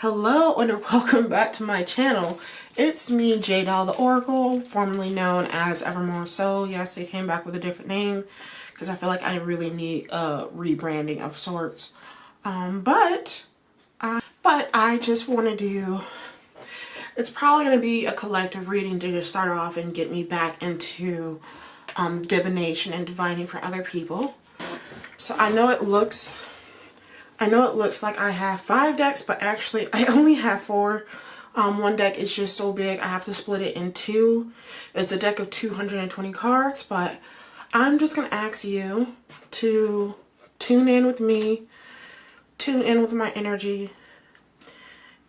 Hello and welcome back to my channel. It's me, J-Doll the Oracle, formerly known as Evermore So. Yes, I came back with a different name because I feel like I really need a rebranding of sorts. But I just want to do, it's probably going to be a collective reading to just start off and get me back into divination and divining for other people. So I know it looks like I have 5 decks, but actually I only have 4. One deck is just so big I have to split it in 2. It's a deck of 220 cards, but I'm just going to ask you to tune in with me, tune in with my energy,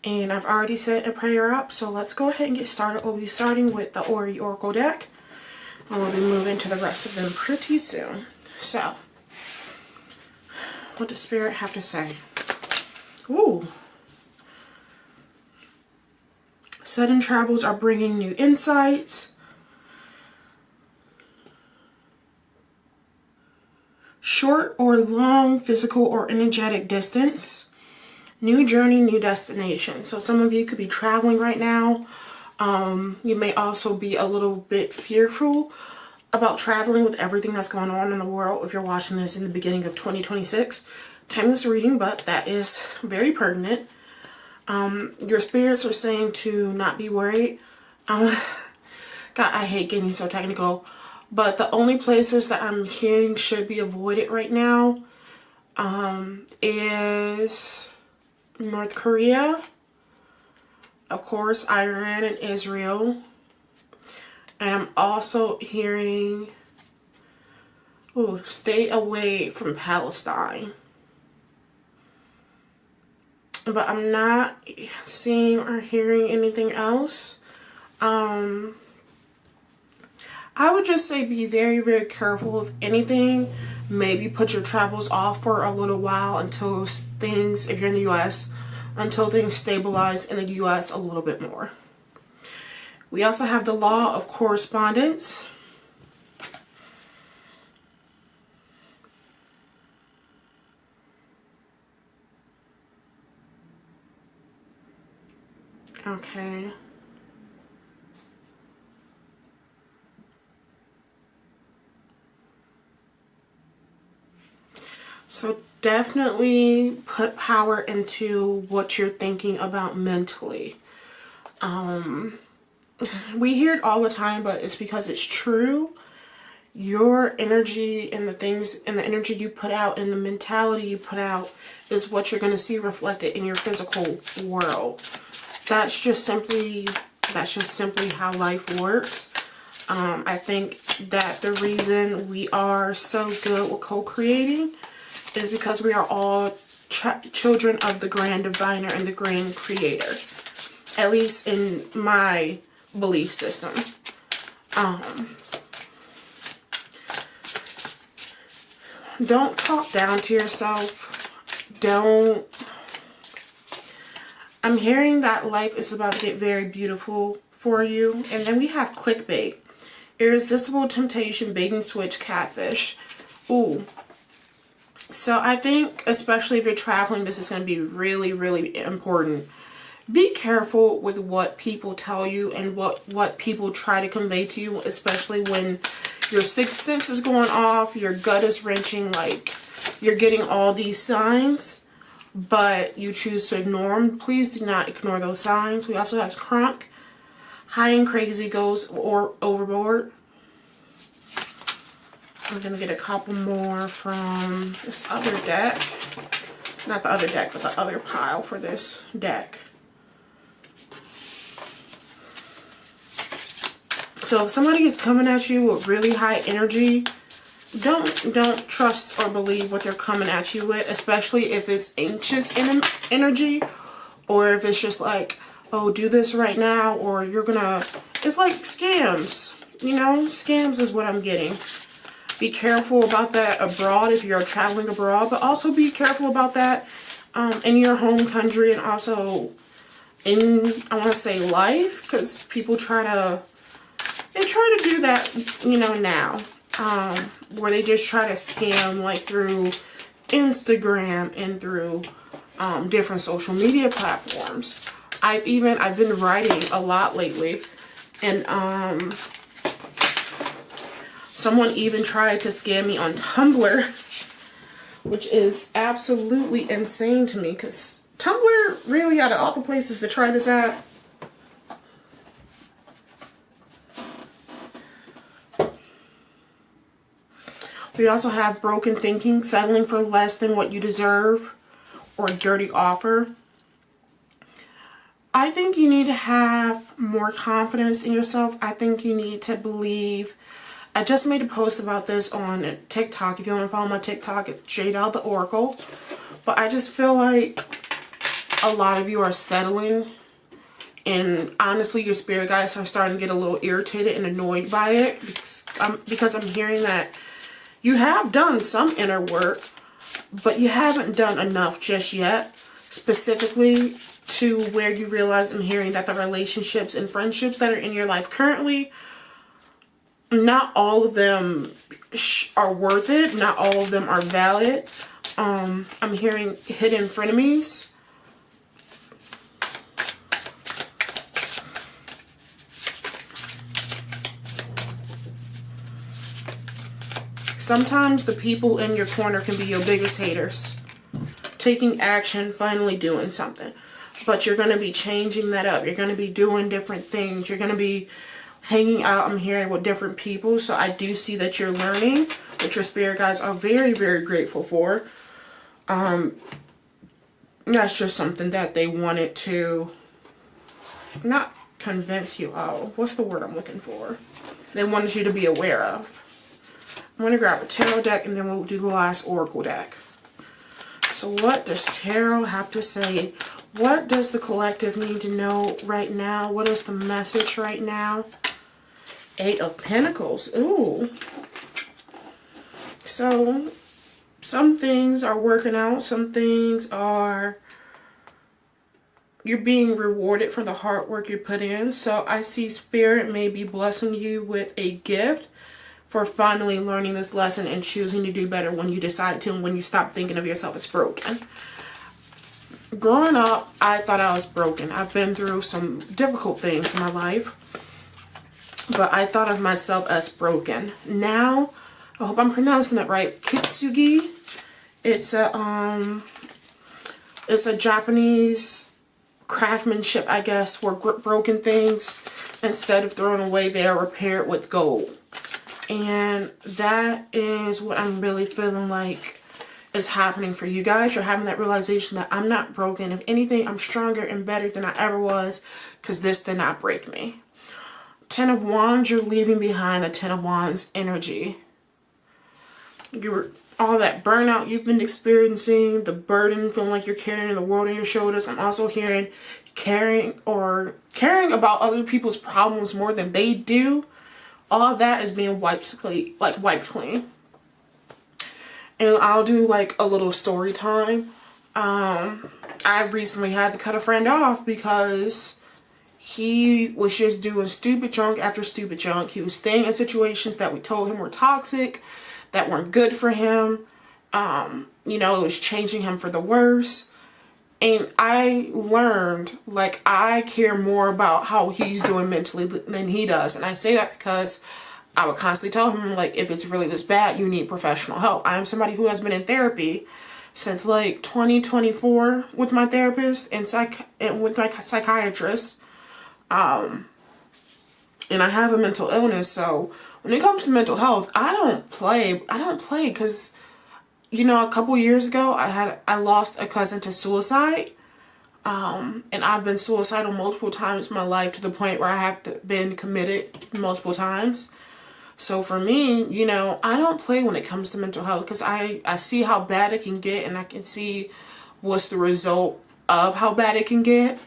and I've already set a prayer up, so let's go ahead and get started. We'll be starting with the Ori Oracle deck, and we'll be moving to the rest of them pretty soon. So, what does Spirit have to say? Ooh. Sudden travels are bringing new insights. Short or long physical or energetic distance. New journey, new destination. So some of you could be traveling right now. You may also be a little bit fearful about traveling with everything that's going on in the world if you're watching this in the beginning of 2026. Timeless reading, but that is very pertinent. Your spirits are saying to not be worried. God, I hate getting so technical, but the only places that I'm hearing should be avoided right now is North Korea, of course, Iran and Israel. And I'm also hearing, stay away from Palestine. But I'm not seeing or hearing anything else. I would just say be very, very careful of anything. Maybe put your travels off for a little while until things, if you're in the U.S., until things stabilize in the U.S. a little bit more. We also have the law of correspondence. Okay. So definitely put power into what you're thinking about mentally. We hear it all the time, but it's because it's true. Your energy and the things and the energy you put out and the mentality you put out is what you're going to see reflected in your physical world. That's just simply how life works. I think that the reason we are so good with co-creating is because we are all children of the grand diviner and the grand creator. At least in my belief system. Don't talk down to yourself. I'm hearing that life is about to get very beautiful for you. And then we have clickbait. Irresistible temptation, bait and switch, catfish. Ooh. So I think, especially if you're traveling, this is going to be really, really important. Be careful with what people tell you and what people try to convey to you, especially when your sixth sense is going off, your gut is wrenching, like you're getting all these signs, but you choose to ignore them. Please do not ignore those signs. We also have crunk, high and crazy goes or overboard. I'm going to get a couple more from this other deck. Not the other deck, but the other pile for this deck. So if somebody is coming at you with really high energy, don't trust or believe what they're coming at you with, especially if it's anxious energy, or if it's just like, oh, do this right now, or you're gonna, it's like scams, you know, scams is what I'm getting. Be careful about that abroad if you're traveling abroad, but also be careful about that in your home country, and also in, I want to say, life, because people try to do that, you know, now, where they just try to scam, like, through Instagram and through different social media platforms. I've been writing a lot lately, and someone even tried to scam me on Tumblr, which is absolutely insane to me, because Tumblr, really, out of all the places to try this at, we also have broken thinking, settling for less than what you deserve, or dirty offer. I think you need to have more confidence in yourself. I think you need to believe. I just made a post about this on TikTok. If you want to follow my TikTok, it's JDoll the Oracle. But I just feel like a lot of you are settling. And honestly, your spirit guides are starting to get a little irritated and annoyed by it. Because I'm hearing that you have done some inner work, but you haven't done enough just yet. Specifically to where you realize, I'm hearing that the relationships and friendships that are in your life currently, not all of them are worth it. Not all of them are valid. I'm hearing hidden frenemies. Sometimes the people in your corner can be your biggest haters. Taking action, finally doing something. But you're going to be changing that up. You're going to be doing different things. You're going to be hanging out, I'm hearing, with different people. So I do see that you're learning, which your spirit guides are very, very grateful for. That's just something that they wanted to not convince you of. What's the word I'm looking for? They wanted you to be aware of. I'm going to grab a tarot deck and then we'll do the last oracle deck. So what does tarot have to say? What does the collective need to know right now? What is the message right now? Eight of Pentacles. Ooh. So some things are working out. Some things are, you're being rewarded for the hard work you put in. So I see Spirit may be blessing you with a gift for finally learning this lesson and choosing to do better when you decide to, and when you stop thinking of yourself as broken. Growing up, I thought I was broken. I've been through some difficult things in my life, but I thought of myself as broken. Now, I hope I'm pronouncing it right, Kitsugi. It's a Japanese craftsmanship, I guess, where broken things, instead of thrown away, they are repaired with gold. And that is what I'm really feeling like is happening for you guys. You're having that realization that I'm not broken. If anything, I'm stronger and better than I ever was, because this did not break me. Ten of Wands, you're leaving behind the Ten of Wands energy. All that burnout you've been experiencing, the burden, feeling like you're carrying the world on your shoulders. I'm also hearing caring about other people's problems more than they do. All that is being wiped clean. And I'll do like a little story time. I recently had to cut a friend off because he was just doing stupid junk after stupid junk. He was staying in situations that we told him were toxic, that weren't good for him. You know, it was changing him for the worse. And I learned, like, I care more about how he's doing mentally than he does. And I say that because I would constantly tell him, like, if it's really this bad, you need professional help. I am somebody who has been in therapy since, like, 2024 with my therapist and with my psychiatrist. And I have a mental illness, so when it comes to mental health, I don't play because, you know, a couple years ago, I lost a cousin to suicide, and I've been suicidal multiple times in my life, to the point where I have been committed multiple times. So for me, you know, I don't play when it comes to mental health, because I see how bad it can get, and I can see what's the result of how bad it can get.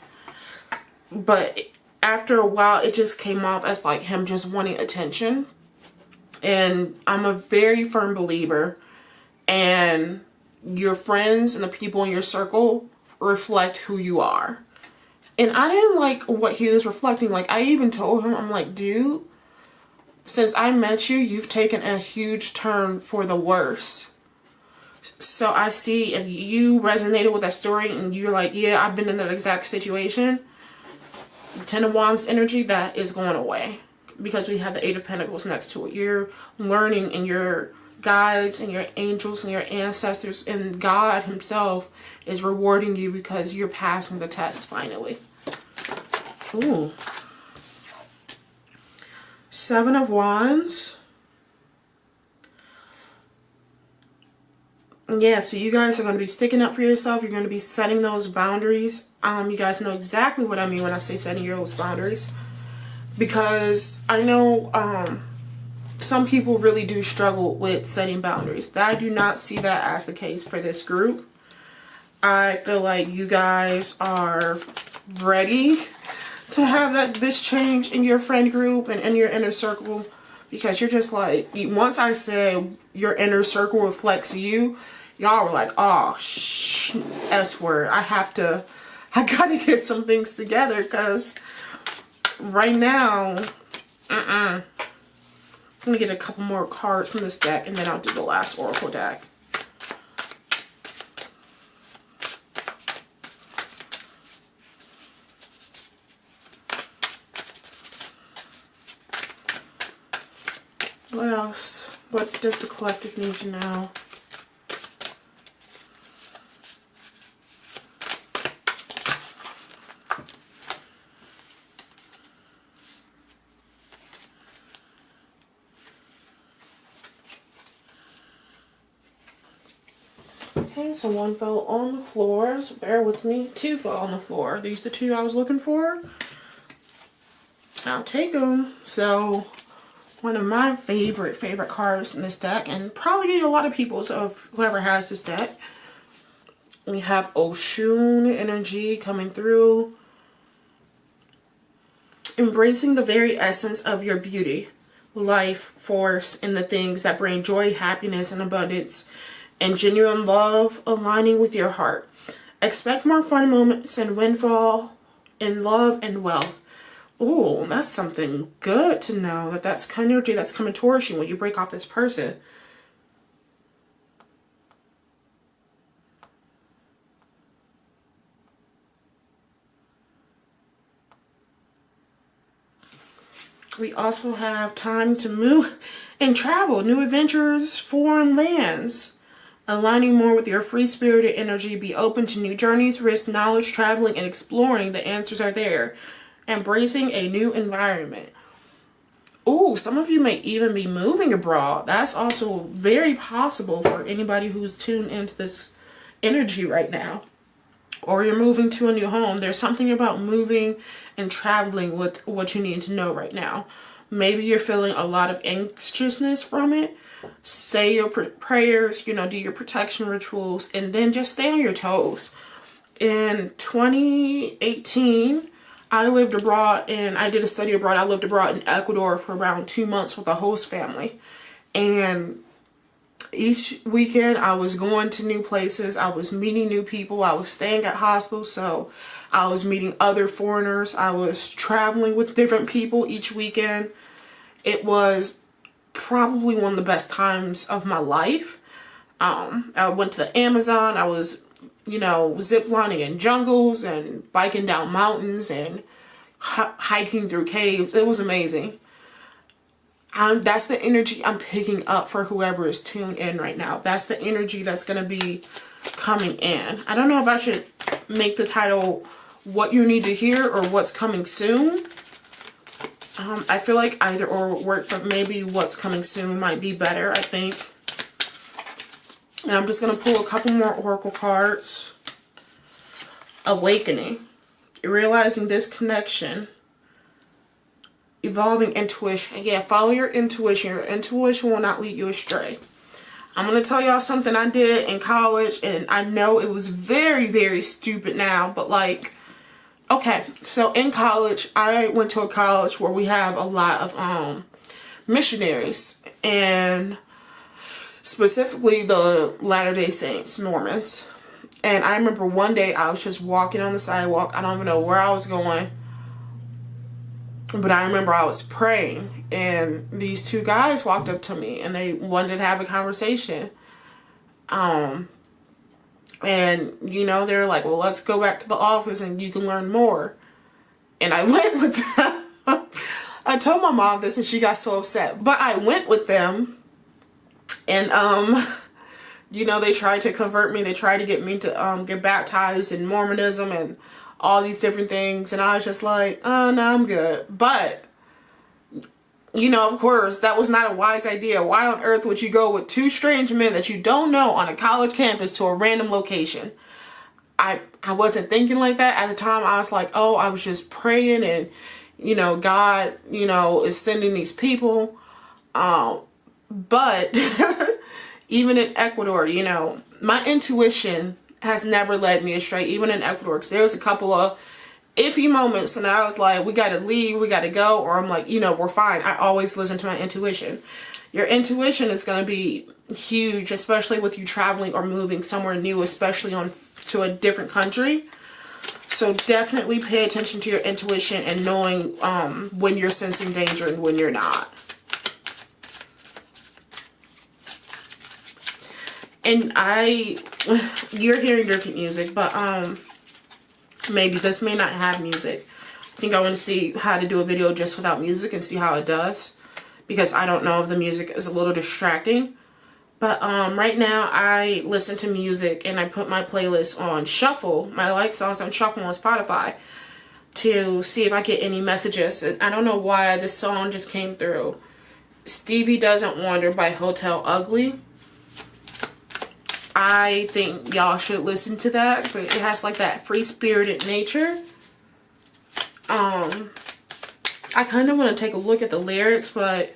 But after a while, it just came off as like him just wanting attention. And I'm a very firm believer, and your friends and the people in your circle reflect who you are. And I didn't like what he was reflecting. Like, I even told him, I'm like, dude, since I met you, you've taken a huge turn for the worse. So I see if you resonated with that story and you're like, yeah, I've been in that exact situation. The Ten of Wands energy, that is going away. Because we have the Eight of Pentacles next to it. You're learning, and your guides and your angels and your ancestors and God himself is rewarding you because you're passing the test finally. Ooh. Seven of Wands. Yeah, so you guys are going to be sticking up for yourself. You're going to be setting those boundaries. You guys know exactly what I mean when I say setting those boundaries. Because I know some people really do struggle with setting boundaries. I do not see that as the case for this group. I feel like you guys are ready to have this change in your friend group and in your inner circle. Because you're just like, once I said your inner circle reflects you, y'all were like, oh, S word. I gotta get some things together, because right now, I'm gonna get a couple more cards from this deck, and then I'll do the last oracle deck. What else? What does the collective need to know? Okay, so one fell on the floor, so bear with me. Two fell on the floor. These the two I was looking for. I'll take them. So, one of my favorite cards in this deck, and probably a lot of people's, of whoever has this deck. We have Oshun energy coming through. Embracing the very essence of your beauty, life force, and the things that bring joy, happiness, and abundance, and genuine love aligning with your heart. Expect more fun moments and windfall in love and wealth. Ooh, that's something good to know, that's energy that's coming towards you when you break off this person. We also have time to move and travel, new adventures, foreign lands. Aligning more with your free-spirited energy, be open to new journeys, risk knowledge, traveling, and exploring. The answers are there. Embracing a new environment. Ooh, some of you may even be moving abroad. That's also very possible for anybody who's tuned into this energy right now. Or you're moving to a new home. There's something about moving and traveling with what you need to know right now. Maybe you're feeling a lot of anxiousness from it. Say your prayers, do your protection rituals, and then just stay on your toes. In 2018, I lived abroad, and I did a study abroad. I lived abroad in Ecuador for around 2 months with a host family. And each weekend I was going to new places. I was meeting new people. I was staying at hostels, so I was meeting other foreigners. I was traveling with different people each weekend. It was probably one of the best times of my life. I went to the Amazon. I was, ziplining in jungles and biking down mountains and hiking through caves. It was amazing. That's the energy I'm picking up for whoever is tuned in right now. That's the energy that's going to be coming in. I don't know if I should make the title What You Need to Hear or What's Coming Soon. I feel like either or would work, but maybe What's Coming Soon might be better, I think. And I'm just going to pull a couple more oracle cards. Awakening. Realizing this connection. Evolving intuition. Again, follow your intuition. Your intuition will not lead you astray. I'm going to tell y'all something I did in college, and I know it was very, very stupid now, but okay, so in college, I went to a college where we have a lot of missionaries, and specifically the Latter-day Saints, Mormons. And I remember one day I was just walking on the sidewalk. I don't even know where I was going, but I remember I was praying, and these two guys walked up to me, and they wanted to have a conversation. And, you know, they're like, well, let's go back to the office and you can learn more. And I went with them. I told my mom this and she got so upset. But I went with them. And, you know, they tried to convert me. They tried to get me to get baptized in Mormonism and all these different things. And I was just like, oh, no, I'm good. But, you know, of course, that was not a wise idea. Why on earth would you go with two strange men that you don't know on a college campus to a random location? I wasn't thinking like that at the time. I was like, oh, I was just praying and, you know, God, you know, is sending these people. But even in Ecuador, you know, my intuition has never led me astray, even in Ecuador. Because there was a couple of iffy moments and I was like, we got to leave, we got to go. Or I'm like, you know, we're fine. I always listen to my intuition. Your intuition is going to be huge, especially with you traveling or moving somewhere new, especially to a different country. So definitely pay attention to your intuition and knowing when you're sensing danger and when you're not. And you're hearing different music, but maybe this may not have music. I think I want to see how to do a video just without music and see how it does. Because I don't know if the music is a little distracting. But right now I listen to music and I put my playlist on shuffle. My like songs on shuffle on Spotify to see if I get any messages. And I don't know why this song just came through. Stevie Doesn't Wander by Hotel Ugly. I think y'all should listen to that. But it has like that free-spirited nature. I kind of want to take a look at the lyrics, but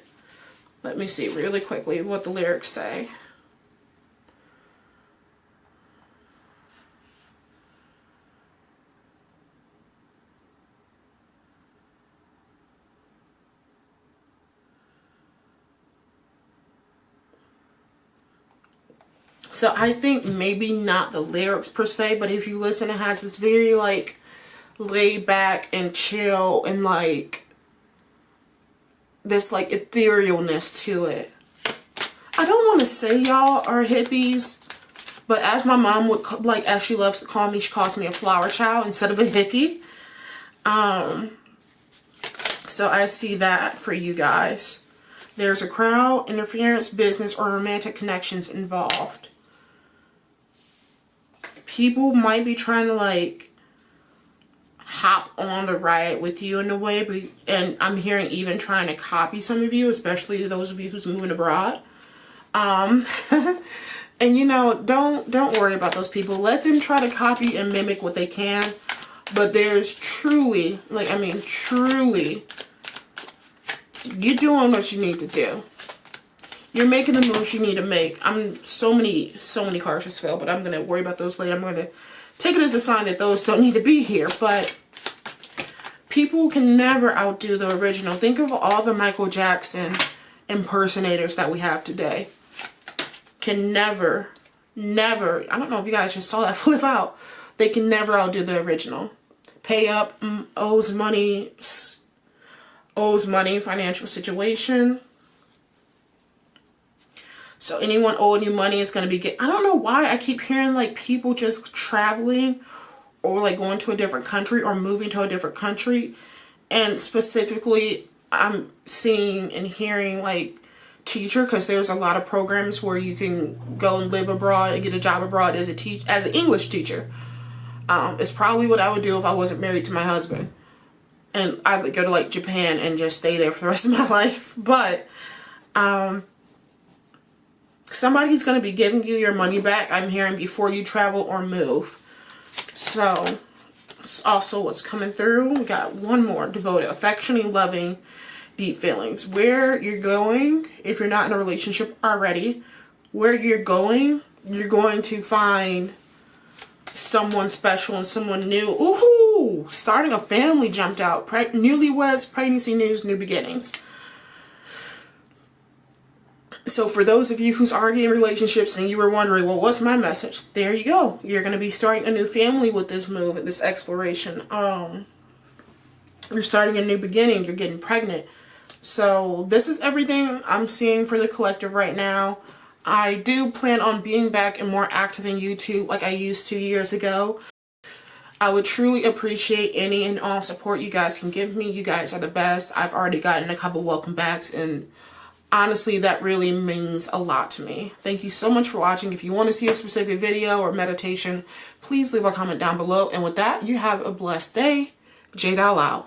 let me see really quickly what the lyrics say. So I think maybe not the lyrics per se, but if you listen, it has this very like laid back and chill and like this like etherealness to it. I don't want to say y'all are hippies, but as my mom would like, as she loves to call me, she calls me a flower child instead of a hippie. So I see that for you guys. There's a crowd, interference, business, or romantic connections involved. People might be trying to like hop on the ride with you in a way, and I'm hearing even trying to copy some of you, especially those of you who's moving abroad. And you know, don't worry about those people. Let them try to copy and mimic what they can. But there's truly, like, I mean, truly, you're doing what you need to do. You're making the moves you need to make. So many cards just fell, but I'm going to worry about those later. I'm going to take it as a sign that those don't need to be here. But people can never outdo the original. Think of all the Michael Jackson impersonators that we have today. Can never, I don't know if you guys just saw that flip out. They can never outdo the original. Pay up, owes money, financial situation. So anyone owing you money is going to be I don't know why I keep hearing like people just traveling or like going to a different country or moving to a different country. And specifically, I'm seeing and hearing like teacher, because there's a lot of programs where you can go and live abroad and get a job abroad as an English teacher. It's probably what I would do if I wasn't married to my husband. And I would go to like Japan and just stay there for the rest of my life. But somebody's going to be giving you your money back, I'm hearing, before you travel or move. So, it's also what's coming through. We got one more. Devoted, affectionately loving, deep feelings. Where you're going, if you're not in a relationship already, where you're going to find someone special and someone new. Ooh, starting a family jumped out. Newlyweds, pregnancy news, new beginnings. So for those of you who's already in relationships and you were wondering, well, what's my message? There you go. You're going to be starting a new family with this move and this exploration. You're starting a new beginning. You're getting pregnant. So this is everything I'm seeing for the collective right now. I do plan on being back and more active in YouTube like I used 2 years ago. I would truly appreciate any and all support you guys can give me. You guys are the best. I've already gotten a couple welcome backs, and honestly, that really means a lot to me. Thank you so much for watching. If you want to see a specific video or meditation, please leave a comment down below. And with that, you have a blessed day. Jade out loud.